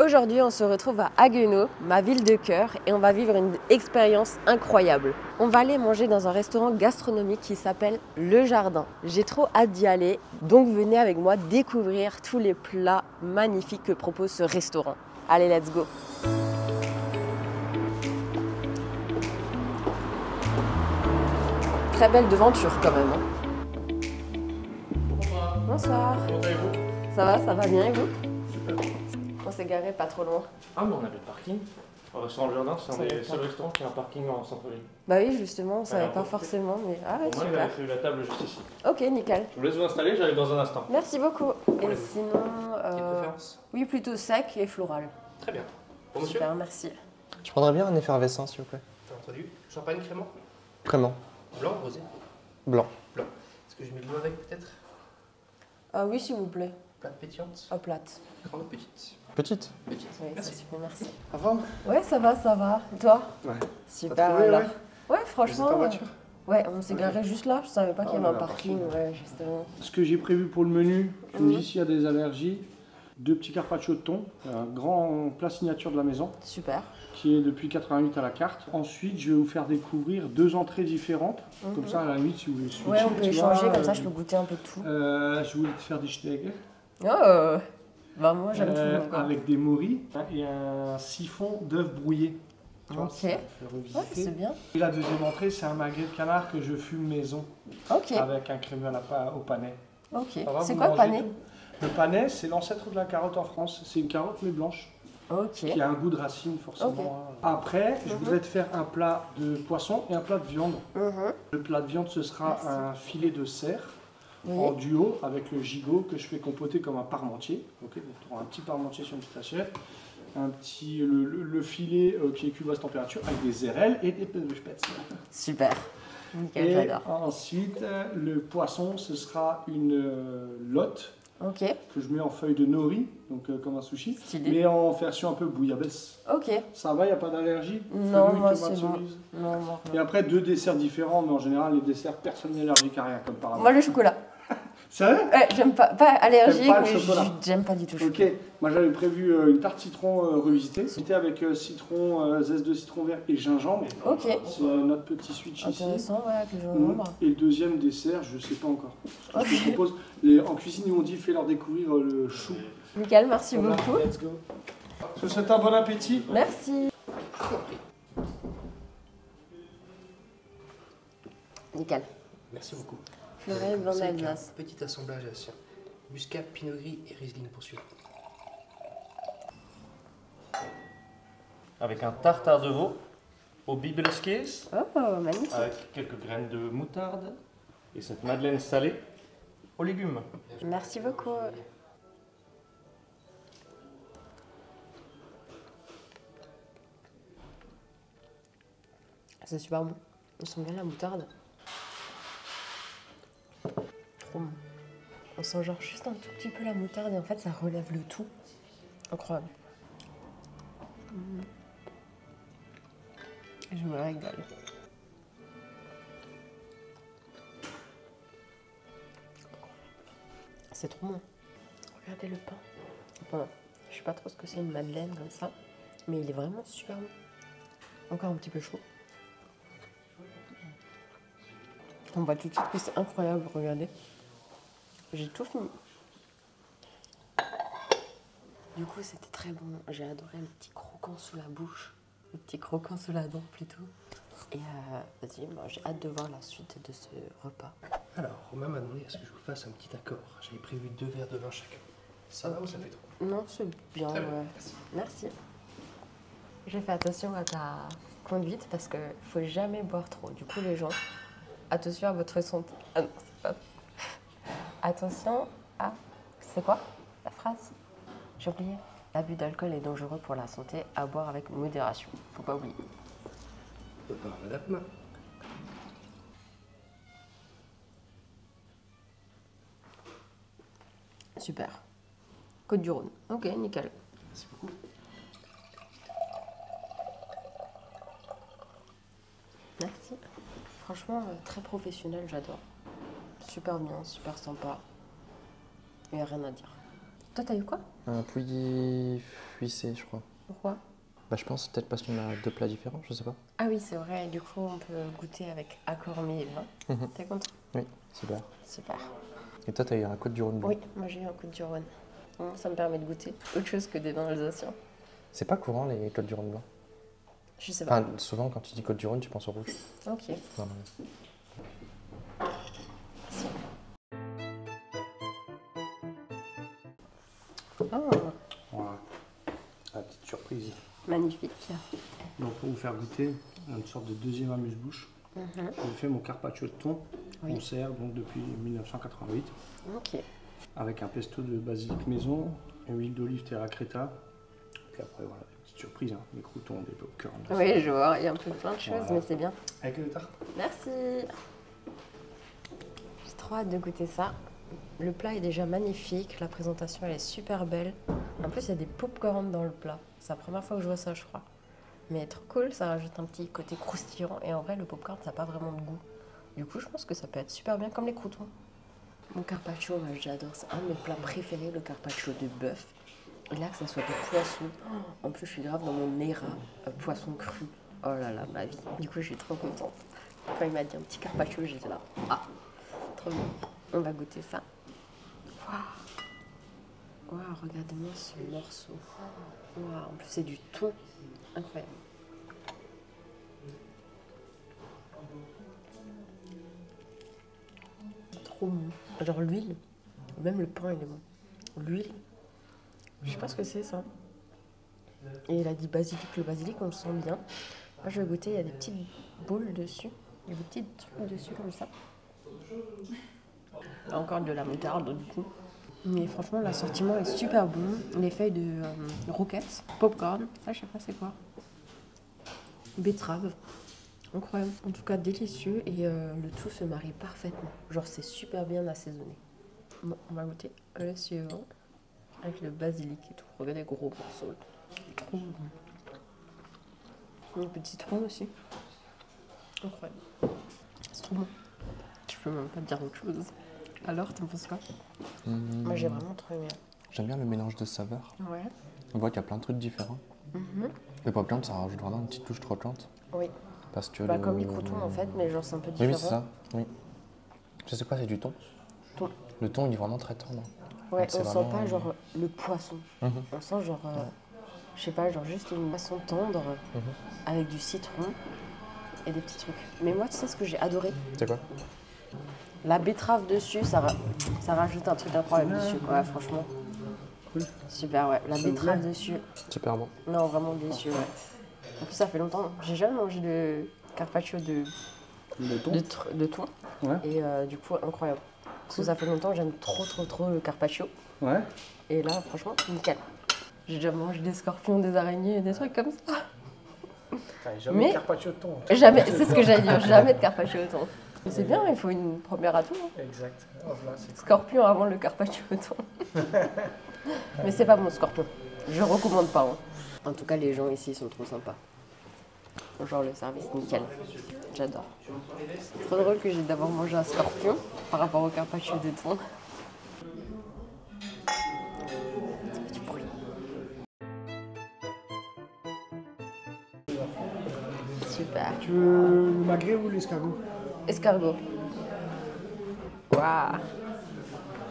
Aujourd'hui, on se retrouve à Haguenau, ma ville de cœur, et on va vivre une expérience incroyable. On va aller manger dans un restaurant gastronomique qui s'appelle Le Jardin. J'ai trop hâte d'y aller, donc venez avec moi découvrir tous les plats magnifiques que propose ce restaurant. Allez, let's go! Très belle devanture quand même. Bonsoir. Comment allez-vous? Ça va bien et vous? Super. On s'est garé pas trop loin. Ah, mais on avait le parking. Au restaurant Le Jardin, c'est un des seuls restaurants qui a un parking en centre-ville. Bah oui, justement, on savait Alors, pas profitez. forcément, mais ah ouais, Moi, super. j'avais prévu la table juste ici. Ok, nickel. Je vous laisse vous installer, j'arrive dans un instant. Merci beaucoup. Et Allez-y. sinon, Petite préférence? oui, plutôt sec et floral. Très bien. Bon, monsieur, Super, merci. Je prendrais bien un effervescent, s'il vous plaît. t'as entendu? Champagne crément? Crément. Blanc, rosé? Blanc. Blanc. Est-ce que je mets de l'eau avec peut-être? Ah oui, s'il vous plaît. Plate pétillante? À plate. Grande ou petite? Petite. Petite. Oui, Merci. ça suffit, merci. À vendre? Ouais, ça va, ça va. Et toi? Ouais. Super, T'as trouvé, alors. ouais Ouais, Vous franchement. êtes en voiture? Ouais, on s'est garé juste là. Je savais pas qu'il y avait Ah, un bah, parking, parking. ouais, justement. Ce que j'ai prévu pour le menu, tu me Mhm. dis s'il y a des allergies. 2 petits carpaccio de thon, un grand plat signature de la maison, Super. qui est depuis 88 à la carte. Ensuite, je vais vous faire découvrir 2 entrées différentes. Comme ça, à la limite, si vous voulez switcher, Ouais, on peut tu échanger, vois, comme ça je peux goûter un peu de tout. Je voulais te faire des steaks Oh, bah moi j'aime tout. Quoi. avec des moris et un siphon d'œufs brouillés. Tu vois, Ok. ça fait Ouais, revisiter. c'est bien. Et la deuxième entrée, c'est un magret de canard que je fume maison Ok, avec un crémeux au panais. ok. Ça va, C'est vous quoi le mangez pané? tout. Le panais, c'est l'ancêtre de la carotte en France. C'est une carotte mais blanche, Ok. qui a un goût de racine forcément. Ok. Hein. Après, je voudrais te faire un plat de poisson et un plat de viande. Mhm. Le plat de viande, ce sera Merci. un filet de cerf en Oui. duo avec le gigot que je fais compoter comme un parmentier. Ok, donc tu auras un petit parmentier sur une petite assiette. Le filet qui est cuit à basse température avec des érelles et des pelles de spätzle. Super. Nickel, Et j'adore. ensuite, le poisson, ce sera une lotte Ok, que je mets en feuille de nori, donc comme un sushi, stylé. mais en version un peu bouillabaisse. Ok. Ça va, il n'y a pas d'allergie? Non, Fenouil, moi, tomate, c'est bon. cerise. Non, non. Et après, 2 desserts différents, mais en général, les desserts, personne n'est allergique à rien, comme par Moi hasard. le chocolat. Sérieux? Ouais, j'aime pas allergique, T'aimes pas le mais chocolat? j'aime pas du tout le Ok, chocolat. moi j'avais prévu une tarte citron revisitée. C'était avec citron, zeste de citron vert et gingembre. Ok. C'est notre petit switch ici. Intéressant, ouais, avec le gingembre. Et le deuxième dessert, je sais pas encore. Ce que Ok. je te propose, en cuisine, ils m'ont dit, fais-leur découvrir le chou. Nickel, merci Voilà, beaucoup. let's go. Je te souhaite un bon appétit. Merci. Nickel. Merci beaucoup. Fleuret, blanc Conseil d'Alsace. qu'un petit assemblage à sien. Muscat, pinot gris et riesling pour suivre. Avec un tartare de veau au bibelskis, Oh, magnifique. avec quelques graines de moutarde et cette madeleine salée aux légumes. Merci beaucoup. C'est super bon. Ils sont bien la moutarde. Trop bon. On sent genre juste un tout petit peu la moutarde et en fait ça relève le tout. Incroyable. Je me régale. C'est trop bon. Regardez le pain. Bon, je sais pas trop ce que c'est une madeleine comme ça, mais il est vraiment super bon. Encore un petit peu chaud. On voit tout de suite que c'est incroyable, regardez. J'ai tout fini. Du coup, c'était très bon. J'ai adoré le petit croquant sous la bouche. Le petit croquant sous la dent, plutôt. Et vas-y, moi, j'ai hâte de voir la suite de ce repas. Alors, Romain m'a demandé à ce que je vous fasse un petit accord. J'avais prévu 2 verres de vin chacun. Ça va ou ça fait trop? Non, c'est bien, Très bien, ouais. merci. Merci. J'ai fait attention à ta conduite parce qu'il ne faut jamais boire trop. Du coup, les gens, attention à votre santé. Ah non, c'est pas... Attention à... C'est quoi la phrase? J'ai oublié. L'abus d'alcool est dangereux pour la santé, à boire avec modération. Faut pas oublier. Madame. Super. Côte-du-Rhône. Ok, nickel. Merci beaucoup. Merci. Franchement, très professionnel, j'adore. Super bien, super sympa. Il n'y a rien à dire. Toi, t'as eu quoi? Un pouilly cuissé, je crois. Pourquoi? Bah, je pense peut-être parce qu'on a deux plats différents, je sais pas. Ah oui, c'est vrai. Du coup, on peut goûter avec accormé et vin. Mhm. T'es content? Oui, super. Super. Et toi, t'as eu un Côte du Rhône blanc. Oui, moi j'ai eu un coup de Rhône. Bon, ça me permet de goûter autre chose que des vins alsaciens. C'est pas courant les Côtes du Rhône blanc. Je sais pas. Enfin, souvent quand tu dis Côte du Rhône, tu penses au rouge. Ok. Non, Oh, Voilà. La petite surprise. magnifique. Donc pour vous faire goûter une sorte de deuxième amuse-bouche, j'ai fait mon carpaccio de thon Oui. qu'on sert donc depuis 1988 Ok. avec un pesto de basilic maison, une huile d'olive terra creta. Puis après voilà, des petites surprises, hein, des croutons, des popcorn. Oui, je vois. Il y a un peu plein de choses, Voilà. mais c'est bien. Avec le tarte. Merci. J'ai trop hâte de goûter ça. Le plat est déjà magnifique. La présentation, elle est super belle. En plus, il y a des pop-corn dans le plat. C'est la première fois que je vois ça, je crois. Mais trop cool, ça rajoute un petit côté croustillant. Et en vrai, le popcorn, ça n'a pas vraiment de goût. Du coup, je pense que ça peut être super bien comme les croutons. Mon carpaccio, moi, j'adore. C'est un de mes plats préférés, le carpaccio de bœuf. Et là, que ça soit de poisson. En plus, je suis grave dans mon era poisson cru. Oh là là, ma vie. Du coup, je suis trop contente. Quand il m'a dit un petit carpaccio, j'étais là. Ah, trop bien. On va goûter ça. Waouh. Waouh, regardez-moi ce morceau. Waouh, en plus, c'est du thon. Incroyable. Trop bon. Genre l'huile. Même le pain, il est bon. L'huile. Je sais pas ce que c'est ça. Et il a dit basilic. Le basilic, on le sent bien. Moi, je vais goûter. Il y a des petites boules dessus. Il y a des petits trucs dessus comme ça. Là, encore de la moutarde, du coup. Mais franchement, l'assortiment est super bon. Les feuilles de roquette, popcorn. Ça, je sais pas c'est quoi. Betterave. Incroyable. En tout cas, délicieux. Et le tout se marie parfaitement. Genre, c'est super bien assaisonné. Bon, on va goûter le suivant. Avec le basilic et tout. Regardez, gros morceaux. Trop bon. Un petit citron aussi. Incroyable. C'est trop bon. Je peux même pas te dire autre chose. Alors, t'en penses quoi? Moi, j'ai vraiment trop aimé. J'aime bien le mélange de saveurs. Ouais. On voit qu'il y a plein de trucs différents. Le popcorn, ça rajoute vraiment une petite touche croquante. Oui. Parce que Bah, comme les croutons, en fait, mais genre, c'est un peu différent. Oui, c'est ça. Oui. Je sais quoi, c'est du thon. Thon. Le thon, il est vraiment très tendre. Ouais, Donc, c'est on vraiment- sent pas genre le poisson. Mhm. On sent genre, je sais pas, genre juste une poisson tendre avec du citron et des petits trucs. Mais moi, tu sais ce que j'ai adoré? C'est quoi? La betterave dessus, ça rajoute un truc incroyable dessus, quoi, franchement. Super, ouais. La betterave dessus, Super bon. non, vraiment délicieux, ouais. En plus, ça fait longtemps. J'ai jamais mangé de carpaccio de thon. Ouais. Et du coup, incroyable. Parce que ça fait longtemps que j'aime trop le carpaccio. Ouais. Et là, franchement, nickel. J'ai déjà mangé des scorpions, des araignées, des trucs comme ça. T'as jamais Mais- de carpaccio de thon. Jamais, c'est ce que j'allais dire, jamais de carpaccio au thon. Mais c'est bien, il faut une première à tout. Hein. Exact. Hop là, c'est Scorpion avant le carpaccio au thon. Mais c'est pas mon scorpion. Je recommande pas. Hein. En tout cas, les gens ici sont trop sympas. Genre le service, nickel. J'adore. C'est trop drôle que j'ai d'abord mangé un scorpion par rapport au carpaccio de thon. Du bruit. Super. Tu veux le magret ou l'escargot? Escargot. Waouh.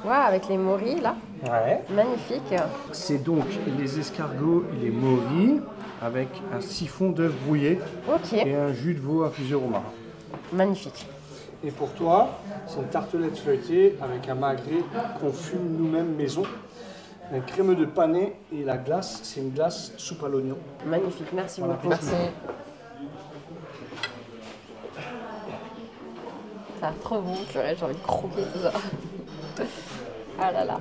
Waouh, avec les morilles là. Ouais. Magnifique. C'est donc les escargots et les morilles avec un siphon d'œuf brouillé Ok. et un jus de veau infusé au romarin. Magnifique. Et pour toi, c'est une tartelette feuilletée avec un magret qu'on fume nous-mêmes maison, un crémeux de panais et la glace, c'est une glace soupe à l'oignon. Magnifique. Merci Voilà, beaucoup. Merci. Ça a l'air trop bon. Purée, j'ai envie de croquer tout ça. Ah là là.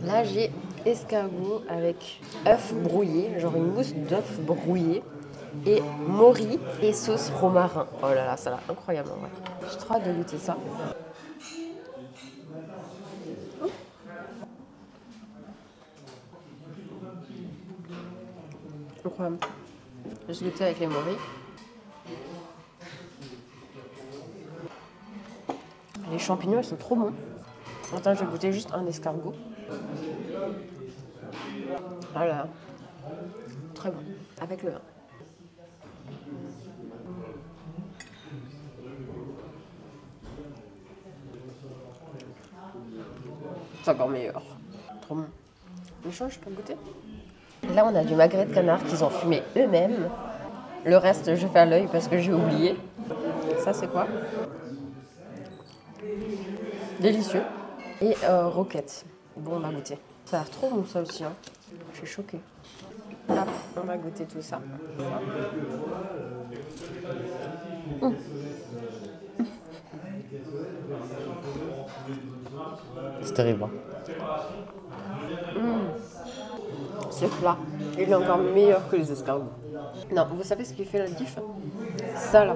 Là, j'ai escargot avec œuf brouillé, genre une mousse d'œuf brouillé, et mori et sauce romarin. Oh là là, ça a l'air incroyable en vrai. J'ai trop hâte de goûter ça. Incroyable. Je vais goûter avec les moris. Les champignons, ils sont trop bons. Attends, je vais goûter juste un escargot. Voilà. très bon. Avec le 1. C'est encore meilleur. Trop bon. Méchant, je peux goûter. Là, on a du magret de canard qu'ils ont fumé eux-mêmes. Le reste, je fais à l'œil parce que j'ai oublié. Ça, c'est quoi? Délicieux. Et roquette. Bon, on va goûter. Ça a l'air trop bon, ça aussi. Hein. Je suis choquée. Là, on va goûter tout ça. C'est terrible. Hein. Ce plat, il est encore meilleur que les escargots. Non, vous savez ce qui fait la diff? Ça là.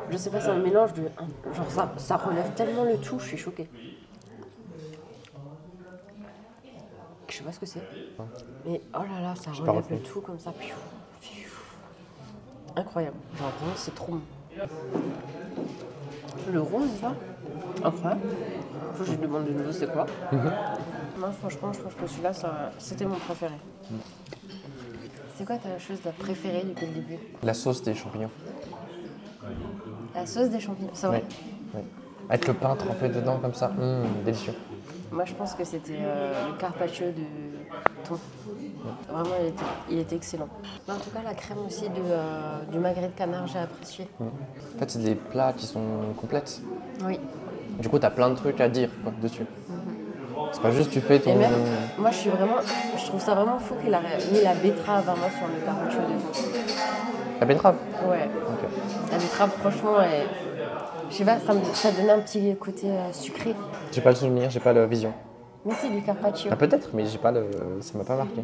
Je sais pas, c'est un mélange de... Genre ça relève tellement le tout, je suis choquée. Je sais pas ce que c'est. Mais oh là là, ça relève le tout comme ça. Incroyable. Genre vraiment, c'est trop bon. Le rose là, incroyable. Faut que je lui demande de nouveau c'est quoi. Moi franchement, je pense que celui-là, c'était mon préféré. C'est quoi ta chose la préférée depuis le début? La sauce des champignons. La sauce des champignons, c'est vrai. Oui. Avec le pain trempé dedans comme ça, délicieux. Moi je pense que c'était le carpaccio de thon. Vraiment, il était excellent. Mais en tout cas, la crème aussi du magret de canard, j'ai apprécié. En fait, c'est des plats qui sont complètes. Oui. Du coup, tu as plein de trucs à dire quoi, dessus. C'est pas juste tu fais ton... Et même, moi je trouve ça vraiment fou qu'il a mis la betterave vraiment sur le carpaccio de thon. La betterave? Ouais. Ok. La betterave, franchement, je sais pas, ça donnait un petit côté sucré. J'ai pas le souvenir, j'ai pas la vision. Mais c'est du carpaccio. Ah, peut-être, mais j'ai pas le... ça m'a pas marqué.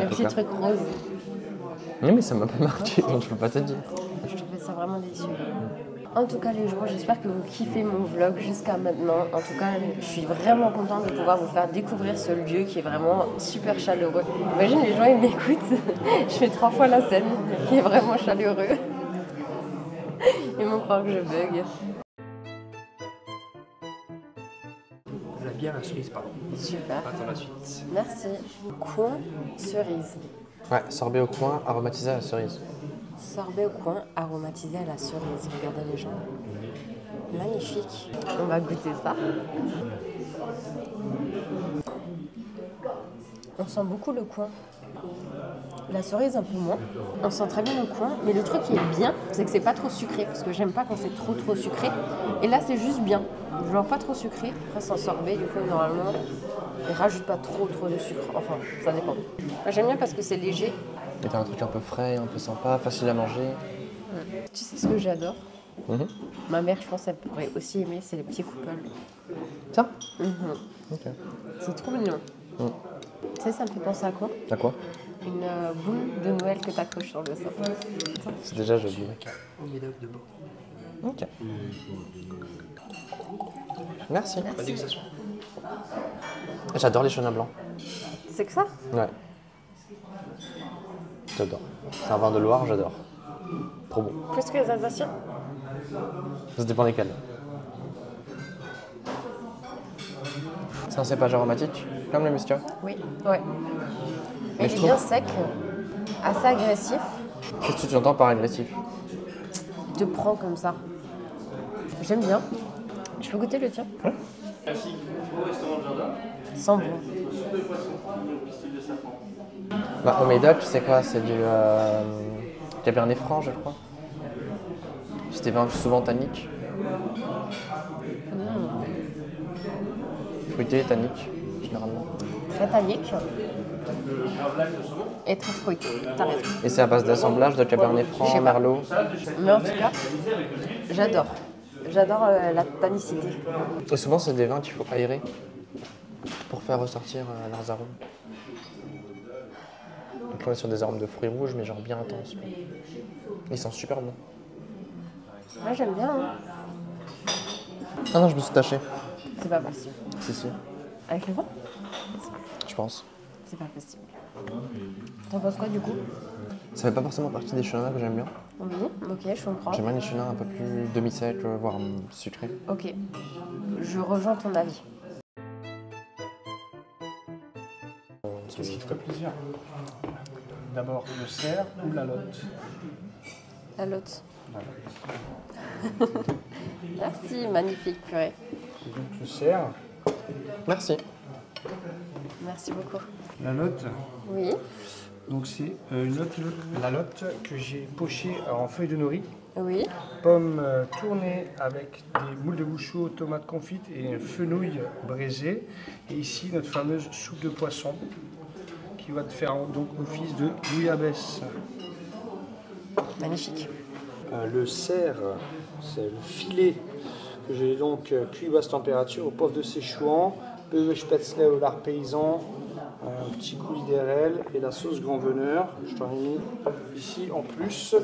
Le petit truc rose. Non, mais ça m'a pas marqué, donc je peux pas te dire. Je trouvais ça vraiment délicieux. En tout cas, les gens, j'espère que vous kiffez mon vlog jusqu'à maintenant. En tout cas, je suis vraiment contente de pouvoir vous faire découvrir ce lieu qui est vraiment super chaleureux. Imagine, les gens, ils m'écoutent. Je fais 3 fois la scène, qui est vraiment chaleureux. Ils vont croire que je bug. Vous avez bien la cerise, pardon. Super. Attends la suite. Merci. Coin cerise. Ouais, sorbet au coin, aromatisé à la cerise. Sorbet au coin, aromatisé à la cerise. Regardez les gens. Magnifique. On va goûter ça. On sent beaucoup le coin. La cerise un peu moins. On sent très bien le coin. Mais le truc qui est bien, c'est que c'est pas trop sucré. Parce que j'aime pas quand c'est trop sucré. Et là, c'est juste bien. Genre pas trop sucré. Après, c'est un sorbet. Du coup, normalement, il rajoute pas trop de sucre. Enfin, ça dépend. Moi, j'aime bien parce que c'est léger. Et t'as un truc un peu frais, un peu sympa, facile à manger. Tu sais ce que j'adore? Mhm. Ma mère, je pense, elle pourrait aussi aimer, c'est les petits couples. Ça? Ok. C'est trop mignon. Tu sais, ça me fait penser à quoi? À quoi? Une boule de Noël que t'accroches sur le sapin. C'est déjà joli. Au médoc de bord. Ok. Merci. Bonne dégustation. J'adore les chenins blancs. C'est que ça? Ouais. J'adore. C'est un vin de Loire, j'adore. Trop bon. Plus que les Alsaciens? Ça dépend desquels. C'est un cépage aromatique, comme le muscat. Oui. Ouais. Mais Il je est trouve- bien sec, assez agressif. Qu'est-ce que tu entends par agressif? Il te prend comme ça. J'aime bien. Je peux goûter le tien? Sans bon. Bah, au Médoc, c'est quoi? C'est du Cabernet Franc, je crois. C'était vin souvent tannique. Fruité, tannique, généralement. Très tannique. Et très fruité. T'as raison. Et c'est à base d'assemblage de Cabernet Je sais Franc, pas. Merlot. Mais en tout cas, j'adore. J'adore la tannicité. Et souvent, c'est des vins qu'il faut aérer pour faire ressortir leurs arômes. Donc là, on est sur des arômes de fruits rouges, mais genre bien intenses. Quoi. Ils sont super bons. Moi, j'aime bien. Hein. Ah non, je me suis taché. C'est pas possible. Si. Avec le vin? Je pense. C'est pas possible. T'en penses quoi du coup? Ça fait pas forcément partie des chenins que j'aime bien. Oui, ok, je comprends. J'aime bien les chenins un peu plus demi-secs, voire sucrés. Ok, je rejoins ton avis. Qu'est-ce qui te ferait plaisir? d'abord le cerf ou la lotte? La lotte. La lotte. Merci, magnifique purée. Et donc le cerf, Merci. Merci beaucoup. la lotte. Oui. Donc c'est la lotte que j'ai pochée en feuilles de nori, Oui. pommes tournées avec des moules de bouchot, tomates confites et un fenouil braisé. Et ici notre fameuse soupe de poisson qui va te faire donc office de bouillabaisse. Magnifique. Le cerf, c'est le filet que j'ai donc cuit basse température au poivre de Séchouan, peu de spätzle au lard paysan, un petit coulis d'RL et la sauce grand veneur. Je t'en ai mis ici en plus,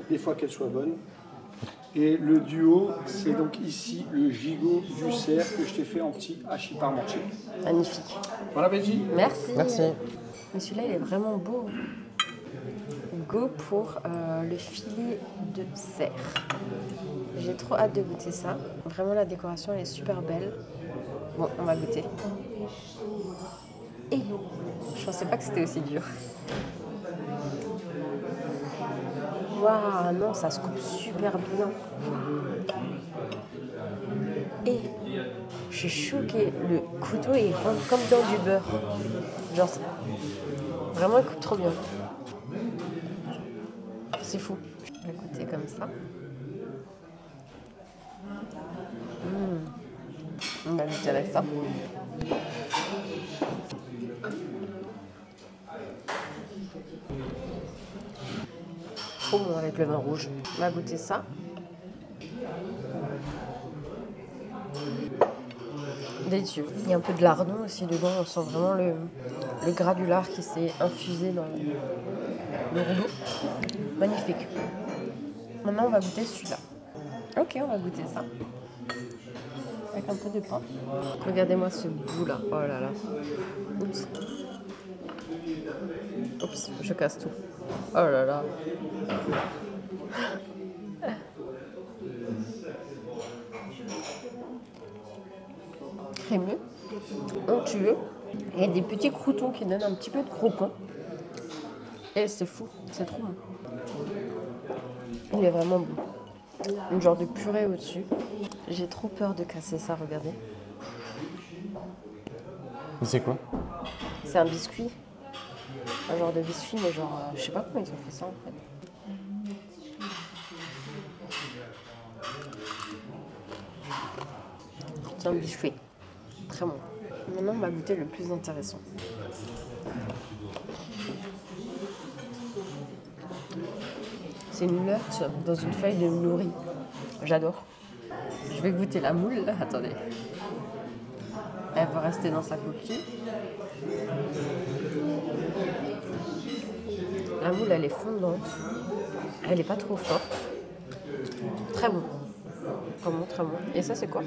des fois qu'elle soit bonne. Et le duo, c'est donc ici le gigot du cerf que je t'ai fait en petit hachis parmentier. Magnifique. Bon appétit! Merci. Merci. Mais celui-là, il est vraiment beau. Go pour le filet de cerf. J'ai trop hâte de goûter ça. Vraiment, la décoration, elle est super belle. Bon, on va goûter. Et je pensais pas que c'était aussi dur. Waouh, non, ça se coupe super bien. Et je suis choquée. Le couteau, il rentre comme dans du beurre. Genre, vraiment, il coupe trop bien. C'est fou. Je vais goûter comme ça. On va goûter avec ça. Trop bon avec le vin rouge. On va goûter ça. Délicieux. Il y a un peu de lardon aussi dedans. On sent vraiment le gras du lard qui s'est infusé dans le rouleau. Magnifique. Maintenant, on va goûter celui-là. Ok, on va goûter ça. Avec un peu de pain. Regardez-moi ce goût-là. Oh là là. Oups. Oups, je casse tout. Oh là là. Crémeux, onctueux. Il y a des petits croûtons qui donnent un petit peu de croquant. Et c'est fou, c'est trop bon. Il est vraiment bon. Une genre de purée au-dessus. J'ai trop peur de casser ça, regardez. C'est quoi? C'est un biscuit. Un genre de biscuit, mais genre, je sais pas comment ils ont fait ça en fait. C'est un biscuit. Très bon. Maintenant, on va goûter le plus intéressant. C'est une meurtre dans une feuille de nori. J'adore. Je vais goûter la moule, là. Attendez. Elle va rester dans sa coquille. La moule, elle est fondante. Elle n'est pas trop forte. Très bon. Vraiment très bon. Et ça, c'est quoi?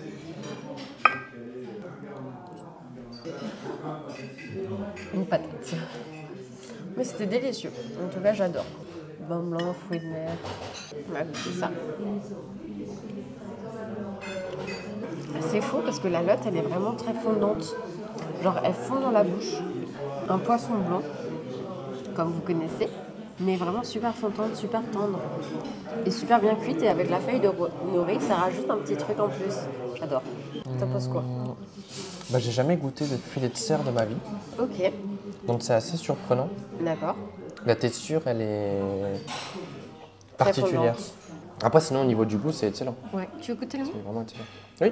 Une patate. Mais c'était délicieux. En tout cas, j'adore. Vin blanc, fruits de mer. On va goûter ça. C'est faux parce que la lotte, elle est vraiment très fondante. Genre, elle fond dans la bouche. Un poisson blanc, comme vous connaissez, mais vraiment super fondante, super tendre. Et super bien cuite. Et avec la feuille de nori, ça rajoute un petit truc en plus. J'adore. T'en penses quoi? Bah, j'ai jamais goûté de filet de cerf de ma vie. Ok, Donc c'est assez surprenant. d'accord. La texture, elle est Très particulière. fondante. Après, sinon, au niveau du goût, c'est excellent. Ouais. Tu veux goûter le mien? C'est vraiment excellent. Oui.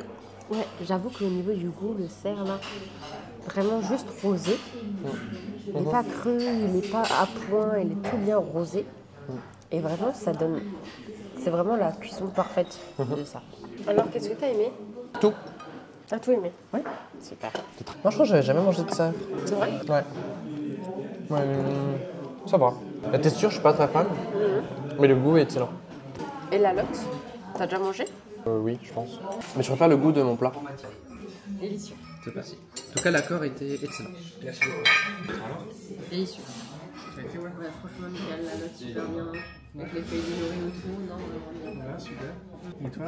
Ouais, j'avoue qu'au niveau du goût, le cerf là, vraiment juste rosé. Il n'est pas cru, il n'est pas à point, il est tout bien rosé. Et vraiment, ça donne. C'est vraiment la cuisson parfaite de ça. Alors, qu'est-ce que t'as aimé? Tout. T'as tout aimé? Oui. Super. Moi, je crois que j'avais jamais mangé de ça. C'est vrai? Ouais. Ouais, ça va. La texture, je suis pas très fan. Mais le goût est excellent. Et la lotte? T'as déjà mangé? Oui, je pense. Mais je préfère le goût de mon plat. Délicieux. C'est passé. En tout cas, l'accord était excellent. Merci. Délicieux. Ouais, franchement, nickel, la lotte super bien. Avec les feuilles de nori autour, non, vraiment bien. Voilà, super. Et toi?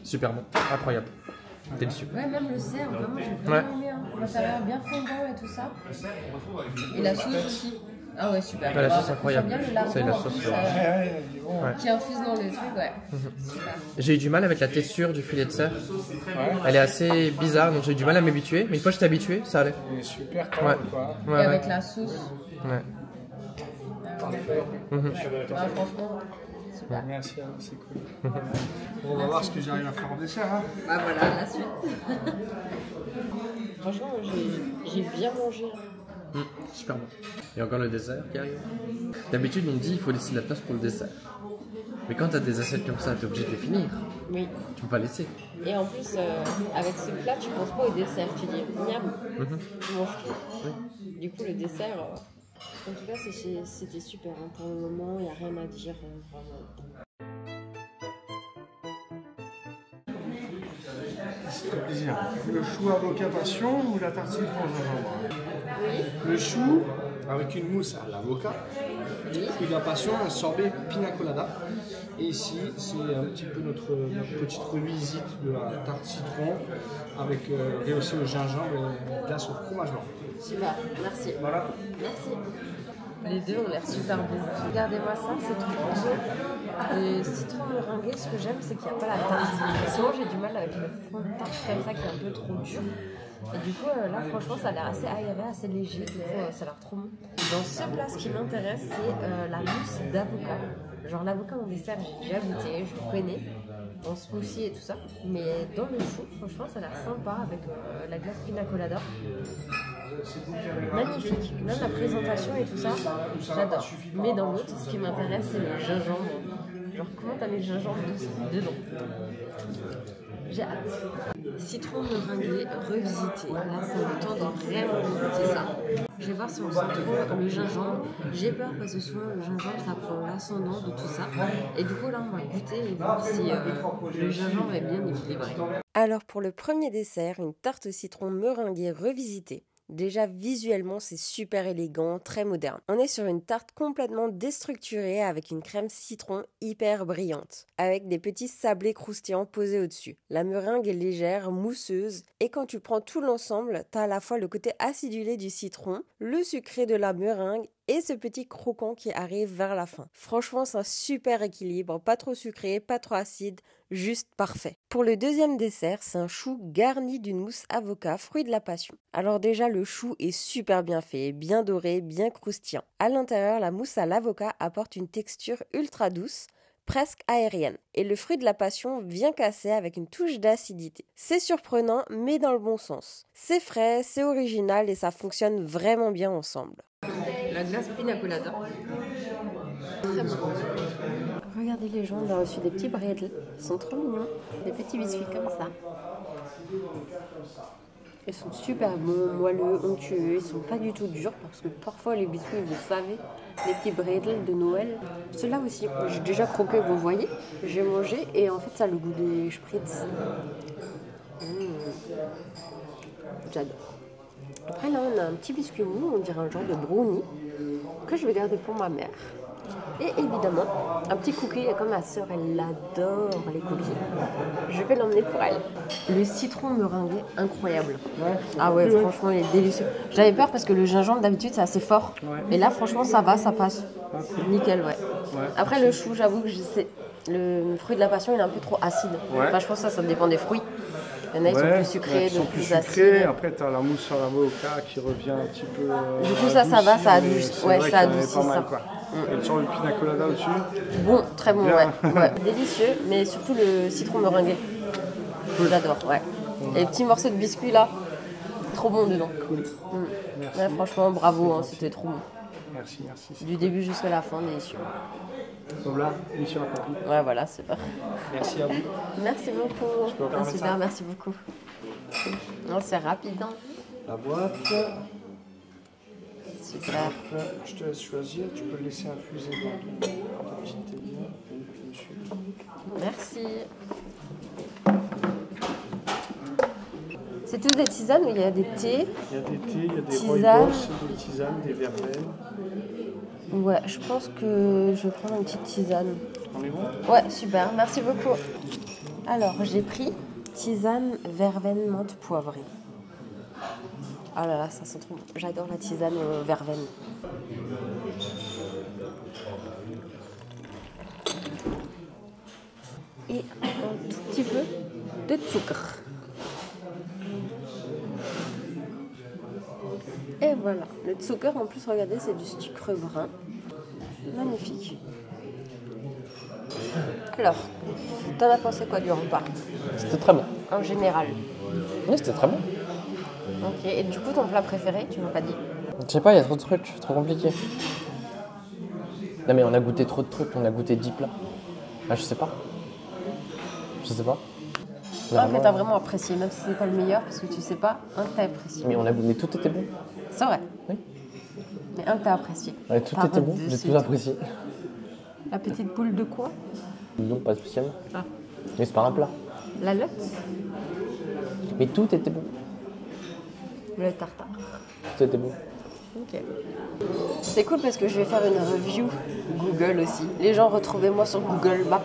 Super bon. Incroyable. Délicieux. Ouais, même le cerf, vraiment, j'ai vraiment aimé. Hein. L'intérieur bien fondant et tout ça. Et la sauce aussi. Ah ouais, super. Ouais, la sauce incroyable. J'aime bien le lardon, C'est la en sauce, plus, ouais. qui infuse dans le truc, ouais. Super. J'ai eu du mal avec la texture du filet de cerf. Elle est assez bizarre, donc j'ai eu du mal à m'habituer. Mais une fois que j'étais habitué, ça allait. Il est super top, Ouais. quoi. Et Ouais, avec ouais. la sauce, Ouais. franchement, super. Merci, c'est cool. Bon, on va voir ce que j'arrive à faire en dessert. Hein. Bah voilà, la suite. Franchement, j'ai bien mangé. Super bon. Et encore le dessert qui arrive. D'habitude, on dit qu'il faut laisser de la place pour le dessert. Mais quand t'as des assiettes comme ça, t'es obligé de les finir. Oui. Tu peux pas laisser. Et en plus, avec ce plat, tu penses pas au dessert. Tu dis, miam, tu manges tout. Du coup, le dessert, en tout cas, c'était super. Hein. Pour le moment, il n'y a rien à dire. Vraiment. Ça fait plaisir. Le chou avocat passion ou la tartine au gingembre? Oui. Le chou avec une mousse à l'avocat. Fruit de la passion, un sorbet pina colada. Et ici, c'est un petit peu notre petite revisite de la tarte citron avec rehaussé au gingembre et glace au fromage blanc. Super, merci. Voilà. Merci. Les deux ont l'air super bons. Regardez-moi ça, c'est trop beau. Le citron meringué, ce que j'aime, c'est qu'il n'y a pas la tarte. Sinon, j'ai du mal avec le fond de tarte comme ça qui est un peu trop dur. Et du coup, là, franchement, ça a l'air assez aéré, assez léger. Du coup, ça a l'air trop bon. Dans ce plat, ce qui m'intéresse, c'est la mousse d'avocat. Genre, l'avocat en dessert, j'ai déjà goûté, je connais. En smoothie et tout ça. Mais dans le chou, franchement, ça a l'air sympa avec la glace pina colada. Magnifique. Même la présentation et tout ça, j'adore. Mais dans l'autre, ce qui m'intéresse, c'est le gingembre. Genre, comment t'as mis le gingembre dedans? J'ai hâte. Citron meringué revisité. Là, c'est le temps de vraiment goûter ça. Je vais voir si on sent trop le gingembre. J'ai peur parce que souvent le gingembre ça prend l'ascendant de tout ça. Et du coup là on va goûter et voir si le gingembre est bien équilibré. Alors pour le premier dessert, une tarte au citron meringuée revisitée. Déjà visuellement c'est super élégant, très moderne. On est sur une tarte complètement déstructurée avec une crème citron hyper brillante, avec des petits sablés croustillants posés au-dessus. La meringue est légère, mousseuse, et quand tu prends tout l'ensemble, t'as à la fois le côté acidulé du citron, le sucré de la meringue et ce petit croquant qui arrive vers la fin. Franchement, c'est un super équilibre, pas trop sucré, pas trop acide, juste parfait. Pour le deuxième dessert, c'est un chou garni d'une mousse avocat, fruit de la passion. Alors déjà, le chou est super bien fait, bien doré, bien croustillant. À l'intérieur, la mousse à l'avocat apporte une texture ultra douce, presque aérienne. Et le fruit de la passion vient casser avec une touche d'acidité. C'est surprenant, mais dans le bon sens. C'est frais, c'est original et ça fonctionne vraiment bien ensemble. La glace pina colada. Très bon. Regardez les gens, on a reçu des petits bredels. Ils sont trop mignons. Des petits biscuits comme ça. Ils sont super bons, moelleux, onctueux. Ils sont pas du tout durs parce que parfois les biscuits, vous savez, les petits bredels de Noël. Ceux-là aussi, j'ai déjà croqué, vous voyez. J'ai mangé et en fait ça a le goût des spritz. J'adore. Après là on a un petit biscuit mou, on dirait un genre de brownie, que je vais garder pour ma mère. Et évidemment, un petit cookie, comme ma soeur, elle adore les cookies. Je vais l'emmener pour elle. Le citron meringué, incroyable. Ah ouais, franchement, il est délicieux. J'avais peur parce que le gingembre, d'habitude, c'est assez fort. Mais là, franchement, ça va, ça passe. Nickel, ouais. Après, le chou, j'avoue que le fruit de la passion, il est un peu trop acide. Enfin, je pense que ça dépend des fruits. Il y en a, ils sont plus sucrés, d'autres plus acides. Après, tu as la mousse sur l'avocat qui revient un petit peu. Du coup, ça va, ça adoucit. Ouais, ça adoucit ça. Et sur le pina colada au-dessus. Bon, très bon, ouais. Délicieux, mais surtout le citron meringué. J'adore, ouais. Et les petits morceaux de biscuits là, trop bon dedans. Cool. Ouais, franchement, bravo, hein, c'était trop bon. Merci. Du début jusqu'à la fin, délicieux. Donc là, mission accomplie. Ouais, voilà, c'est pas. Merci à vous. Merci beaucoup. Je peux encore Super, ça. merci beaucoup. Non, c'est rapide, hein. La boîte. Super. Je te laisse choisir, tu peux le laisser infuser dans ta petite théière. Merci. C'est tous des tisanes ou il y a des thés? Il y a des thés, il y a des tisanes. rooibos, des tisanes, des verveines. Ouais, je pense que je vais prendre une petite tisane. On est bon? Ouais, super, merci beaucoup. Alors, j'ai pris tisane verveine menthe poivrée. Ah là là, ça sent trop bon. J'adore la tisane verveine. et un tout petit peu de sucre. Et voilà, le sucre en plus, regardez, c'est du sucre brun. Magnifique. Alors, t'en as pensé quoi du repas? C'était très bon. En général. Oui, c'était très bon. Ok, et du coup, ton plat préféré, tu m'as pas dit? Je sais pas, il y a trop de trucs, trop compliqué. Non mais on a goûté trop de trucs, on a goûté 10 plats. Ah, je sais pas. Je sais pas. Un que t'as vraiment apprécié, même si c'est pas le meilleur, parce que tu sais pas, un que t'as apprécié. Mais tout était bon. C'est vrai. Oui. Mais un que t'as apprécié. Ouais, tout était bon, j'ai tout apprécié. La petite boule de quoi? Non, pas spécialement. Ah. Mais c'est pas un plat. La lotte? Mais tout était bon. Le tartare. Tout était bon. Ok. C'est cool parce que je vais faire une review Google aussi. Les gens, retrouvez-moi sur Google Maps.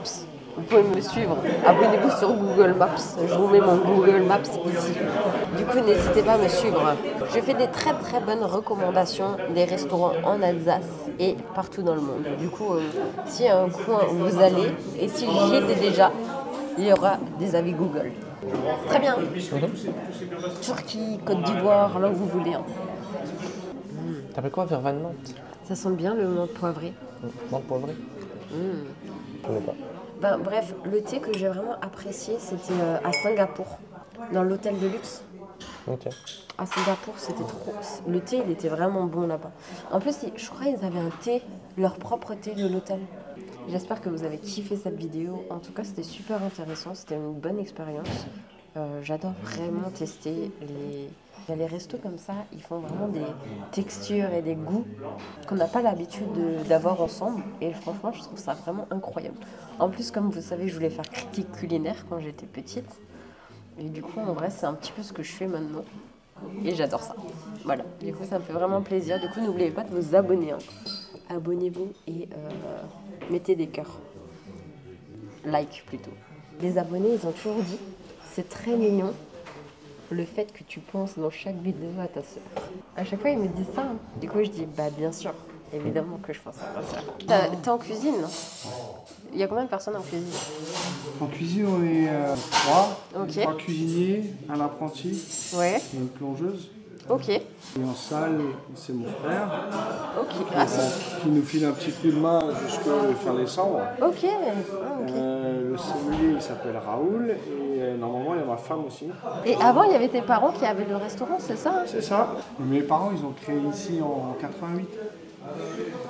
Vous pouvez me suivre. Abonnez-vous sur Google Maps. Je vous mets mon Google Maps ici. Du coup, n'hésitez pas à me suivre. Je fais des très très bonnes recommandations des restaurants en Alsace et partout dans le monde. Du coup, s'il y a un coin où vous allez, et si j'y étais déjà, il y aura des avis Google. Très bien. Turquie, Côte d'Ivoire, là où vous voulez. Hein. T'appelles quoi, vervan menthe? Ça sent bien le menthe poivré. Menthe poivrée? Je connais pas. Ben, bref, le thé que j'ai vraiment apprécié, c'était à Singapour, dans l'hôtel de luxe. Ok. À Singapour, c'était trop... Le thé, il était vraiment bon là-bas. En plus, je crois qu'ils avaient un thé, leur propre thé de l'hôtel. J'espère que vous avez kiffé cette vidéo. En tout cas, c'était super intéressant. C'était une bonne expérience. J'adore vraiment tester les restos comme ça. Ils font vraiment des textures et des goûts qu'on n'a pas l'habitude d'avoir ensemble. Et franchement, je trouve ça vraiment incroyable. En plus, comme vous savez, je voulais faire critique culinaire quand j'étais petite. Et du coup, en vrai, c'est un petit peu ce que je fais maintenant. Et j'adore ça. Voilà. Du coup, ça me fait vraiment plaisir. Du coup, n'oubliez pas de vous abonner. Hein. Abonnez-vous et mettez des cœurs. Like plutôt. Les abonnés, ils ont toujours dit, c'est très mignon le fait que tu penses dans chaque vidéo à ta soeur. À chaque fois, ils me disent ça. Hein. Du coup, je dis, bah bien sûr, évidemment que je pense à ma soeur. T'es en cuisine, non? Il y a combien de personnes en cuisine? En cuisine, on est 3. Ok. 3 cuisiniers, un apprenti Ouais. et une plongeuse. Ok. Et en salle, c'est mon frère Ok. Ah, c'est... qui nous file un petit coup de main jusqu'à fin décembre. Ok. Ah, ok. Le sommelier, il s'appelle Raoul et normalement, il y a ma femme aussi. Et avant, il y avait tes parents qui avaient le restaurant, c'est ça? Hein? C'est ça. Mes parents, ils ont créé ici en 88.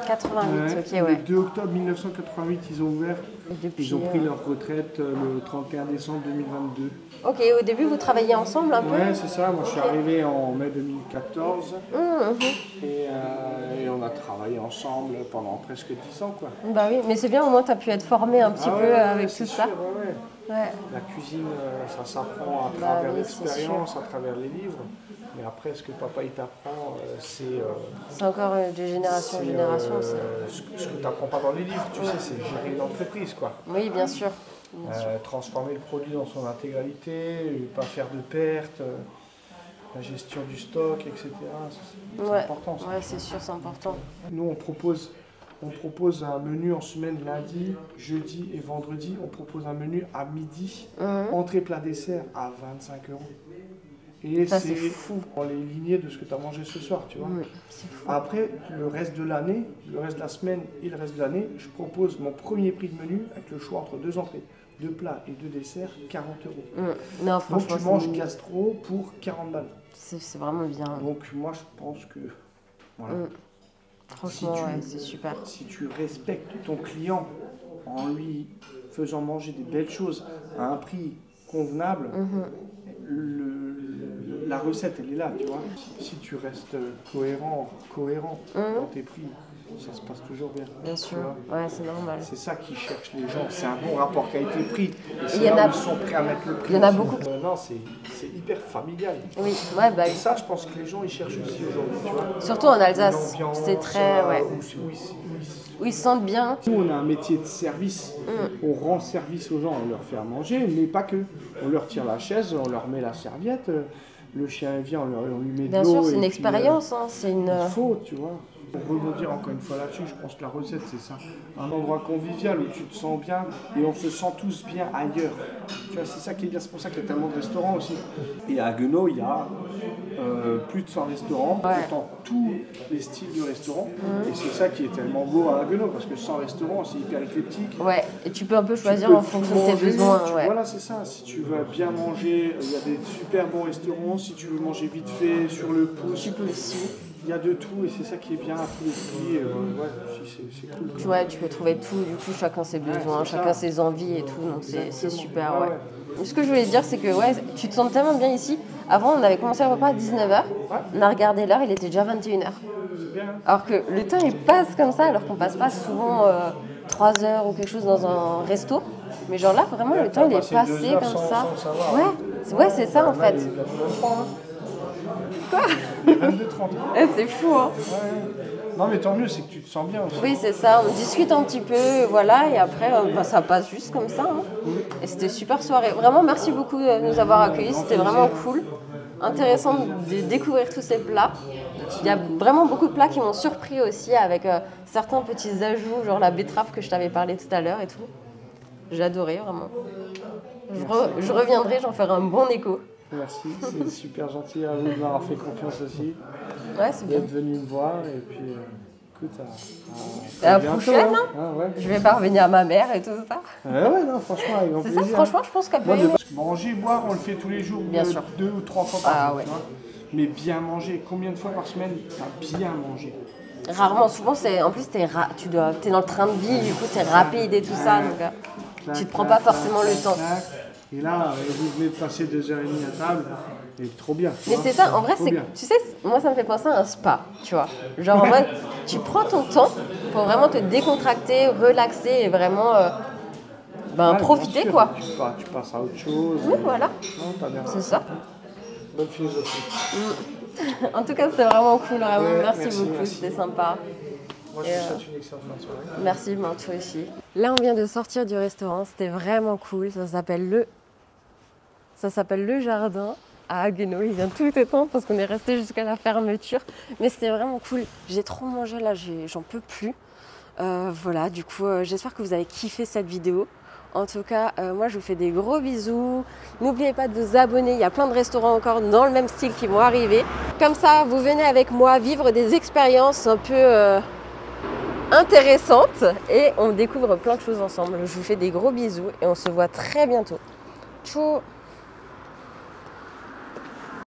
88, ok, Le ouais. 2 octobre 1988, ils ont ouvert. Et depuis, Ils ont pris leur retraite le 31 décembre 2022. Ok, au début, vous travailliez ensemble un peu? Ouais, c'est ça. Moi, je suis arrivé en mai 2014 Mhm. et on a travaillé ensemble pendant presque 10 ans, quoi. Bah oui, mais c'est bien, au moins, tu as pu être formé un petit Ah peu ouais, avec c'est tout sûr, ça. ouais. Ouais. La cuisine, ça s'apprend à Bah travers oui, c'est l'expérience, à travers les livres. Mais après, ce que papa il t'apprend, C'est encore de génération en génération. ce que tu n'apprends pas dans les livres, tu sais, c'est gérer une entreprise, quoi. Oui, bien sûr. Transformer le produit dans son intégralité, pas faire de pertes, la gestion du stock, etc. C'est Ouais, important, ça. ouais, c'est sûr, c'est important. Nous, on propose un menu en semaine lundi, jeudi et vendredi. On propose un menu à midi, entrée plat dessert à 25 €. Et Ça, c'est c'est fou. dans les lignées de ce que tu as mangé ce soir, tu vois. Oui, c'est fou. Après, le reste de l'année, le reste de la semaine et le reste de l'année, je propose mon premier prix de menu avec le choix entre 2 entrées, 2 plats et 2 desserts, 40 €. Non, Donc franchement, tu manges gastro pour 40 balles. c'est vraiment bien. Donc moi, je pense que... Voilà. Franchement, Si tu- ouais, c'est super. Si tu respectes ton client en lui faisant manger des belles choses à un prix convenable, la recette, elle est là, tu vois. Si tu restes cohérent dans tes prix, ça se passe toujours bien. Bien tu sûr, vois. ouais, c'est normal. C'est ça qui cherche les gens, c'est un bon rapport qualité-prix. Et c'est il y en là a- où ils sont prêts à mettre le prix. il y en a aussi. beaucoup. Non, c'est hyper familial. Oui, ouais, bah, Et ça, je pense que les gens, ils cherchent aussi aujourd'hui, tu vois. surtout en Alsace, Une ambiance, c'est très... Ouais. où Où ils se sentent bien. nous, on a un métier de service. On rend service aux gens, on leur fait à manger, mais pas que. On leur tire la chaise, on leur met la serviette, le chien vient, on lui met de Bien l'eau. sûr, c'est et une puis, expérience, hein, c'est une... il faut, tu vois. Pour rebondir encore une fois là-dessus, je pense que la recette c'est ça. Un endroit convivial où tu te sens bien et on se sent tous bien ailleurs. Tu vois, c'est ça qui est bien, c'est pour ça qu'il y a tellement de restaurants aussi. Et à Haguenau, il y a plus de 100 restaurants, dans tous les styles de restaurants. Et c'est ça qui est tellement beau à Haguenau, parce que 100 restaurants, c'est hyper éclectique. Ouais, et tu peux un peu choisir en fonction de tes besoins. Ouais. Voilà, c'est ça. Si tu veux bien manger, il y a des super bons restaurants. Si tu veux manger vite fait, sur le pouce, Tu peux aussi. il y a de tout et c'est ça qui est bien à tous les prix. C'est cool. Ouais, tu peux trouver tout, du coup, chacun ses besoins, chacun ses envies et tout, donc c'est super, ouais. Ce que je voulais dire, c'est que ouais, tu te sens tellement bien ici. Avant, on avait commencé le repas à 19h, on a regardé l'heure, il était déjà 21h. Alors que le temps, il passe comme ça, alors qu'on passe pas souvent 3 heures ou quelque chose dans un resto. Mais genre là, vraiment, le temps, il est passé comme ça. Ouais, c'est ça, en fait. Quoi? 22-30. C'est fou, hein. Non mais tant mieux, c'est que tu te sens bien aussi. Oui, c'est ça, on discute un petit peu, voilà, et après, ça passe juste comme ça. Hein. Et c'était super soirée. Vraiment, merci beaucoup de nous avoir accueillis, c'était vraiment cool. Intéressant de découvrir tous ces plats. Il y a vraiment beaucoup de plats qui m'ont surpris aussi, avec certains petits ajouts, genre la betterave que je t'avais parlé tout à l'heure et tout. J'ai adoré, vraiment. Je reviendrai, j'en ferai un bon écho. Merci, c'est super gentil à vous de m'avoir fait confiance aussi. Ouais, c'est bien. D'être venu me voir et puis écoute, à la prochaine, hein. Ah, ouais. Je vais pas revenir à ma mère et tout ça. Ouais, non, franchement, avec grand plaisir. C'est ça, franchement, je pense qu'après... Moi, manger, boire, on le fait tous les jours, Bien sûr. 2 ou 3 fois par jour. Ouais. Tu vois. Mais bien manger, combien de fois par semaine t'as bien mangé? Rarement, souvent, en plus, t'es dans le train de vie, du coup, t'es rapide et tout ça, donc tu te prends pas forcément le temps. Et là, vous venez de passer 2h30 à table, et trop bien. Mais c'est ça, en vrai, tu sais, moi, ça me fait penser à un spa, tu vois. Genre, en vrai, tu prends ton temps pour vraiment te décontracter, relaxer et vraiment profiter, sûr, quoi. Tu passes à autre chose. Oui, voilà. Non, pas bien. C'est ça. Bonne philosophie. En tout cas, c'était vraiment cool, vraiment. Ouais, merci beaucoup, c'était sympa. Moi, je te souhaite une excellente fin de soirée. Merci, toi aussi. Là, on vient de sortir du restaurant, c'était vraiment cool. Ça s'appelle Le Jardin à Haguenau. Il vient tout éteindre parce qu'on est resté jusqu'à la fermeture. Mais c'était vraiment cool. J'ai trop mangé là, j'en peux plus. Voilà, du coup, j'espère que vous avez kiffé cette vidéo. En tout cas, moi, je vous fais des gros bisous. N'oubliez pas de vous abonner. Il y a plein de restaurants encore dans le même style qui vont arriver. Comme ça, vous venez avec moi vivre des expériences un peu intéressantes et on découvre plein de choses ensemble. Je vous fais des gros bisous et on se voit très bientôt. Ciao!